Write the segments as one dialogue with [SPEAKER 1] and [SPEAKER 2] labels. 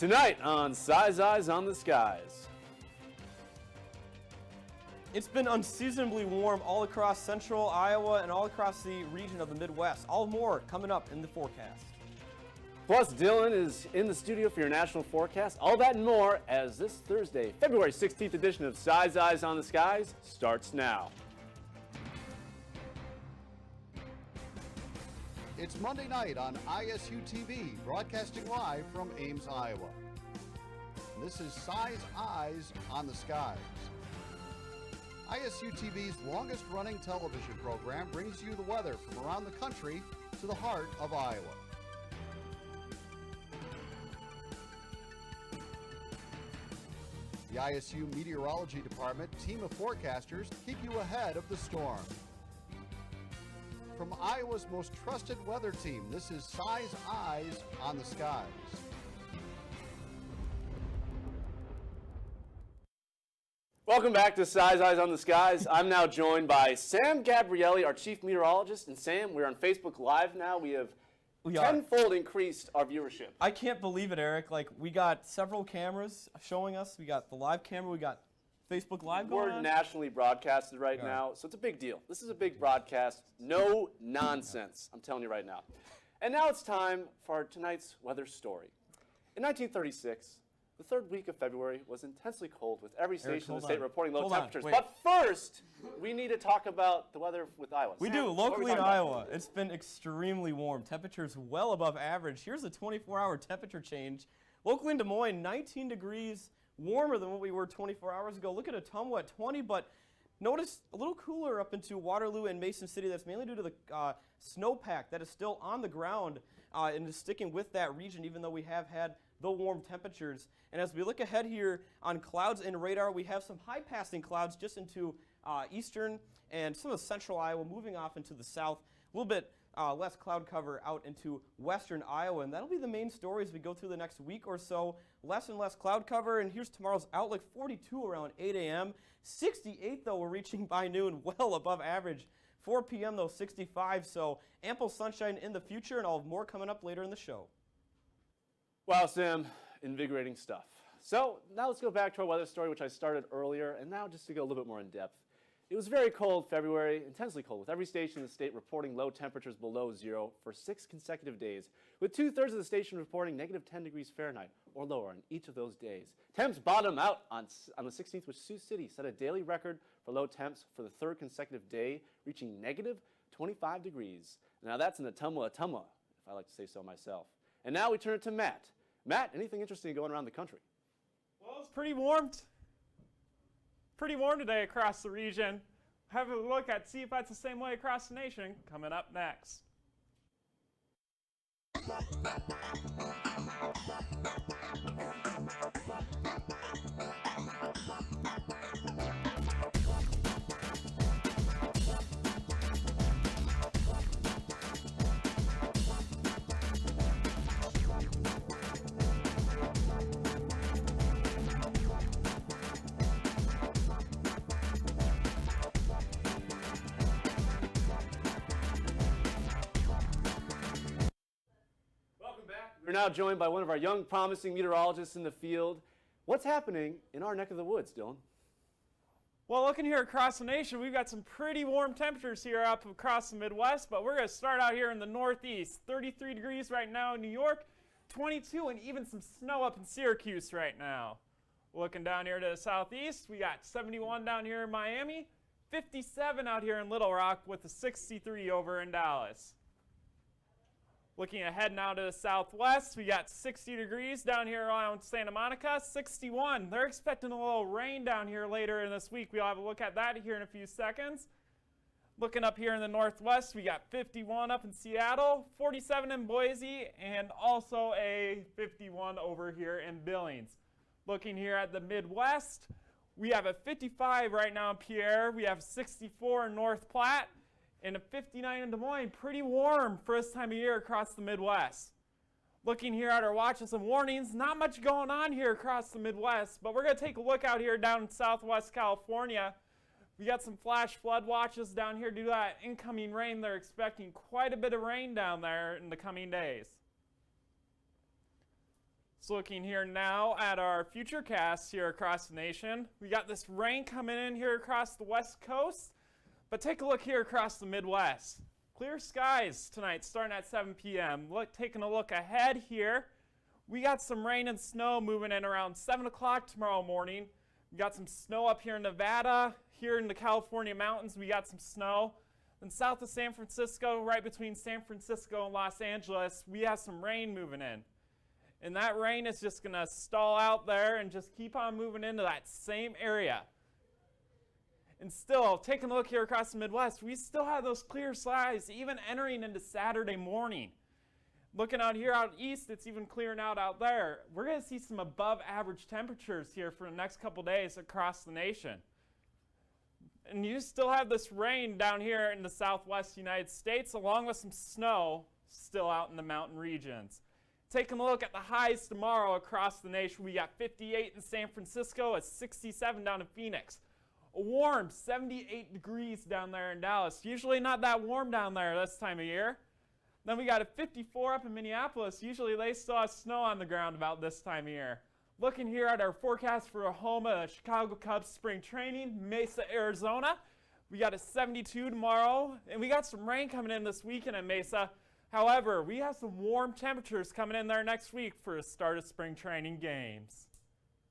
[SPEAKER 1] Tonight on Size Eyes on the Skies.
[SPEAKER 2] It's been unseasonably warm all across central Iowa and all across the region of the Midwest. All more coming up in the forecast.
[SPEAKER 1] Plus, Dylan is in the studio for your national forecast. All that and more as this Thursday, February 16th edition of Size Eyes on the Skies starts now.
[SPEAKER 3] It's Monday night on ISU TV, broadcasting live from Ames, Iowa. This is Size Eyes on the Skies. ISU TV's longest-running television program brings you the weather from around the country to the heart of Iowa. The ISU Meteorology Department team of forecasters keep you ahead of the storm. From Iowa's most trusted weather team, this is Size Eyes on the Skies.
[SPEAKER 1] Welcome back to Size Eyes on the Skies. I'm now joined by Sam Gabrielli, our chief meteorologist. And Sam, we're on Facebook Live now. We have tenfold increased our viewership.
[SPEAKER 2] I can't believe it, Eric. We got several cameras showing us. We got the live camera. We got Facebook Live going on.
[SPEAKER 1] We're nationally broadcasted right now, so it's a big deal. This is a big broadcast. No nonsense, I'm telling you right now. And now it's time for tonight's weather story. In 1936, the third week of February was intensely cold, with every station in the state reporting low temperatures. But first, we need to talk about the weather with Iowa.
[SPEAKER 2] We do. Locally in Iowa, it's been extremely warm. Temperatures well above average. Here's a 24-hour temperature change. Locally in Des Moines, 19 degrees warmer than what we were 24 hours ago. Look at Ottumwa at 20, but notice a little cooler up into Waterloo and Mason City. That's mainly due to the snowpack that is still on the ground and is sticking with that region, even though we have had the warm temperatures. And as we look ahead here on clouds and radar, we have some high-passing clouds just into eastern and some of central Iowa, moving off into the south. A little bit less cloud cover out into western Iowa, and that'll be the main story as we go through the next week or so. Less and less cloud cover, and here's tomorrow's outlook: 42 around 8 a.m. 68, though, we're reaching by noon, well above average. 4 p.m., though, 65, so ample sunshine in the future, and I'll have more coming up later in the show.
[SPEAKER 1] Wow, Sam, invigorating stuff. So now let's go back to our weather story, which I started earlier, and now just to go a little bit more in depth. It was very cold February, intensely cold, with every station in the state reporting low temperatures below zero for 6 consecutive days, with 2/3 of the station reporting negative 10 degrees Fahrenheit or lower on each of those days. Temps bottomed out on the 16th, with Sioux City set a daily record for low temps for the 3rd consecutive day, reaching negative 25 degrees. Now that's in Ottumwa, if I like to say so myself. And now we turn it to Matt. Matt, anything interesting going around the country?
[SPEAKER 4] Well, it's pretty warm today across the region. Have a look at, see if that's the same way across the nation, coming up next.
[SPEAKER 1] We're now joined by one of our young, promising meteorologists in the field. What's happening in our neck of the woods, Dylan?
[SPEAKER 4] Well, looking here across the nation, we've got some pretty warm temperatures here up across the Midwest, but we're going to start out here in the Northeast. 33 degrees right now in New York, 22, and even some snow up in Syracuse right now. Looking down here to the Southeast, we got 71 down here in Miami, 57 out here in Little Rock, with a 63 over in Dallas. Looking ahead now to the Southwest, we got 60 degrees down here around Santa Monica, 61. They're expecting a little rain down here later in this week. We'll have a look at that here in a few seconds. Looking up here in the Northwest, we got 51 up in Seattle, 47 in Boise, and also a 51 over here in Billings. Looking here at the Midwest, we have a 55 right now in Pierre. We have 64 in North Platte, and a 59 in Des Moines. Pretty warm for this time of year across the Midwest. Looking here at our watches and warnings, not much going on here across the Midwest, but we're going to take a look out here down in Southwest California. We got some flash flood watches down here due to that incoming rain. They're expecting quite a bit of rain down there in the coming days. So looking here now at our future casts here across the nation, we got this rain coming in here across the west coast, but take a look here across the Midwest. Clear skies tonight starting at 7 p.m. Taking a look ahead here, we got some rain and snow moving in around 7 o'clock tomorrow morning. We got some snow up here in Nevada. Here in the California mountains, we got some snow. And south of San Francisco, right between San Francisco and Los Angeles, we have some rain moving in. And that rain is just going to stall out there and just keep on moving into that same area. And still, taking a look here across the Midwest, we still have those clear skies even entering into Saturday morning. Looking out here out east, it's even clearing out there. We're going to see some above average temperatures here for the next couple days across the nation. And you still have this rain down here in the southwest United States, along with some snow still out in the mountain regions. Taking a look at the highs tomorrow across the nation, we got 58 in San Francisco, a 67 down in Phoenix. A warm 78 degrees down there in Dallas. Usually not that warm down there this time of year. Then we got a 54 up in Minneapolis. Usually they still have snow on the ground about this time of year. Looking here at our forecast for a home of Chicago Cubs spring training, Mesa, Arizona. We got a 72 tomorrow, and we got some rain coming in this weekend in Mesa. However, we have some warm temperatures coming in there next week for the start of spring training games.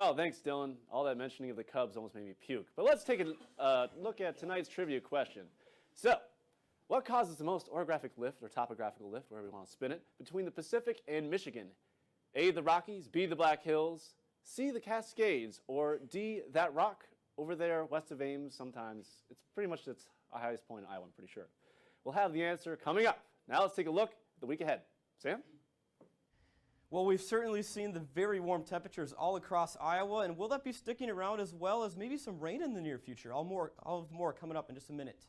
[SPEAKER 1] Wow, thanks, Dylan. All that mentioning of the Cubs almost made me puke. But let's take a look at tonight's trivia question. So, what causes the most orographic lift, or topographical lift, wherever we want to spin it, between the Pacific and Michigan? A, the Rockies, B, the Black Hills, C, the Cascades, or D, that rock over there west of Ames sometimes. It's pretty much its highest point in Iowa, I'm pretty sure. We'll have the answer coming up. Now let's take a look at the week ahead. Sam?
[SPEAKER 2] Well, we've certainly seen the very warm temperatures all across Iowa, and will that be sticking around as well as maybe some rain in the near future? I'll have more coming up in just a minute.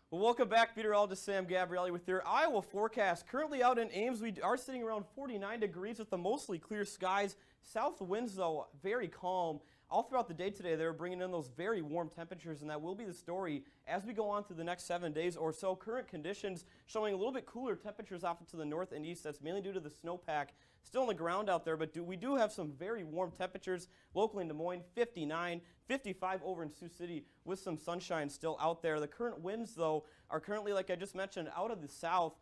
[SPEAKER 2] Well, welcome back, meteorologist Sam Gabrielli with your Iowa forecast. Currently out in Ames, we are sitting around 49 degrees with the mostly clear skies. South winds, though, very calm. All throughout the day today, they're bringing in those very warm temperatures, and that will be the story as we go on through the next 7 days or so. Current conditions showing a little bit cooler temperatures off to the north and east. That's mainly due to the snowpack still on the ground out there, but we do have some very warm temperatures locally in Des Moines, 59, 55 over in Sioux City with some sunshine still out there. The current winds, though, are currently, like I just mentioned, out of the south.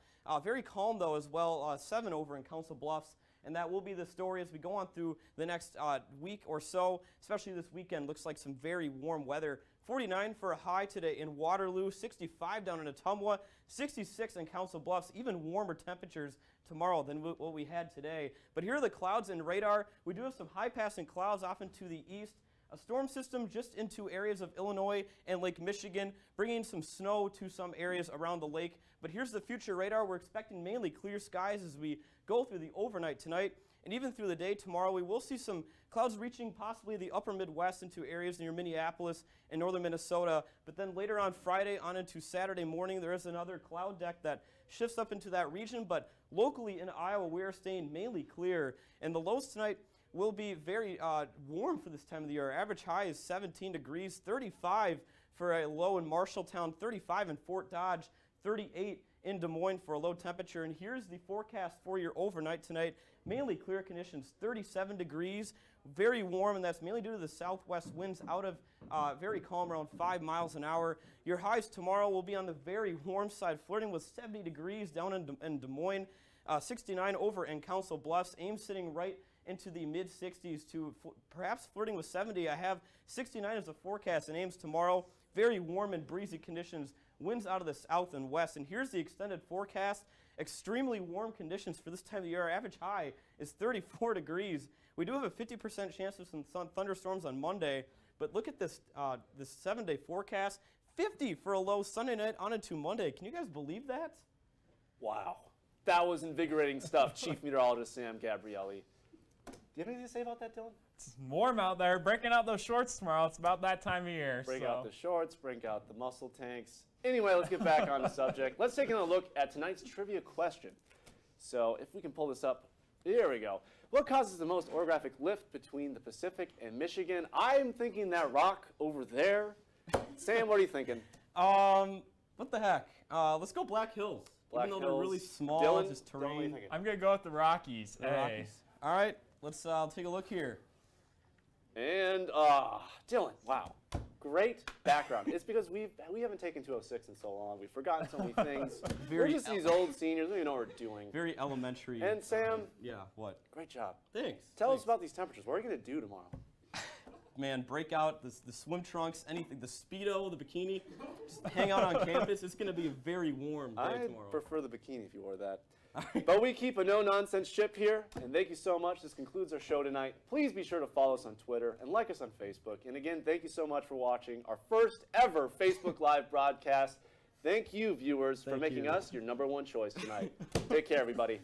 [SPEAKER 2] Very calm, though, as well, 7 over in Council Bluffs. And that will be the story as we go on through the next week or so, especially this weekend. Looks like some very warm weather. 49 for a high today in Waterloo, 65 down in Ottumwa, 66 in Council Bluffs, even warmer temperatures tomorrow than what we had today. But here are the clouds and radar. We do have some high-passing clouds off into the east. A storm system just into areas of Illinois and Lake Michigan, bringing some snow to some areas around the lake. But here's the future radar. We're expecting mainly clear skies as we go through the overnight tonight. And even through the day tomorrow, we will see some clouds reaching possibly the upper Midwest into areas near Minneapolis and northern Minnesota. But then later on Friday on into Saturday morning, there is another cloud deck that shifts up into that region. But locally in Iowa, we are staying mainly clear. And the lows tonight will be very warm for this time of the year. Our average high is 17 degrees, 35 for a low in Marshalltown, 35 in Fort Dodge, 38 in Des Moines for a low temperature. And here's the forecast for your overnight tonight. Mainly clear conditions, 37 degrees, very warm, and that's mainly due to the southwest winds out of very calm, around 5 miles an hour. Your highs tomorrow will be on the very warm side, flirting with 70 degrees down in Des Moines, 69 over in Council Bluffs, Ames sitting right into the mid-60s to perhaps flirting with 70. I have 69 as a forecast in Ames tomorrow. Very warm and breezy conditions, winds out of the south and west. And here's the extended forecast. Extremely warm conditions for this time of the year. Our average high is 34 degrees. We do have a 50% chance of some thunderstorms on Monday, but look at this, this 7-day forecast. 50 for a low Sunday night on into Monday. Can you guys believe that?
[SPEAKER 1] Wow. That was invigorating stuff, Chief Meteorologist Sam Gabrielli. Do you have anything to say about that, Dylan?
[SPEAKER 4] It's warm out there. Breaking out those shorts tomorrow. It's about that time of year.
[SPEAKER 1] Break out the shorts, break out the muscle tanks. Anyway, let's get back on the subject. Let's take a look at tonight's trivia question. So if we can pull this up, here we go. What causes the most orographic lift between the Pacific and Michigan? I'm thinking that rock over there. Sam, what are you thinking?
[SPEAKER 2] What the heck? Let's go Black Hills.
[SPEAKER 1] Black
[SPEAKER 2] Even though they're really
[SPEAKER 1] Hills.
[SPEAKER 2] small,
[SPEAKER 1] Dylan,
[SPEAKER 2] just
[SPEAKER 1] Dylan, what are you
[SPEAKER 2] terrain.
[SPEAKER 1] thinking?
[SPEAKER 4] I'm going to go with the Rockies.
[SPEAKER 2] The
[SPEAKER 4] Hey.
[SPEAKER 2] Rockies. All right, let's take a look here.
[SPEAKER 1] And Dylan, wow, great background. It's because we haven't taken 206 in so long. We've forgotten so many things. We're
[SPEAKER 2] Very
[SPEAKER 1] just these old seniors. We don't even know what we're doing.
[SPEAKER 2] Very elementary.
[SPEAKER 1] And Sam,
[SPEAKER 2] Yeah, what?
[SPEAKER 1] great job.
[SPEAKER 2] Thanks.
[SPEAKER 1] Tell us
[SPEAKER 2] thanks.
[SPEAKER 1] about these temperatures. What are you going to do tomorrow?
[SPEAKER 2] Man, break out the swim trunks, anything, the Speedo, the bikini. Just hang out on campus. It's going to be a very warm day
[SPEAKER 1] I
[SPEAKER 2] tomorrow.
[SPEAKER 1] prefer the bikini if you wore that. But we keep a no-nonsense ship here, and thank you so much. This concludes our show tonight. Please be sure to follow us on Twitter and like us on Facebook. And again, thank you so much for watching our first ever Facebook Live broadcast. Thank you, viewers, for
[SPEAKER 2] Thank
[SPEAKER 1] making
[SPEAKER 2] you.
[SPEAKER 1] us your #1 choice tonight. Take care, everybody.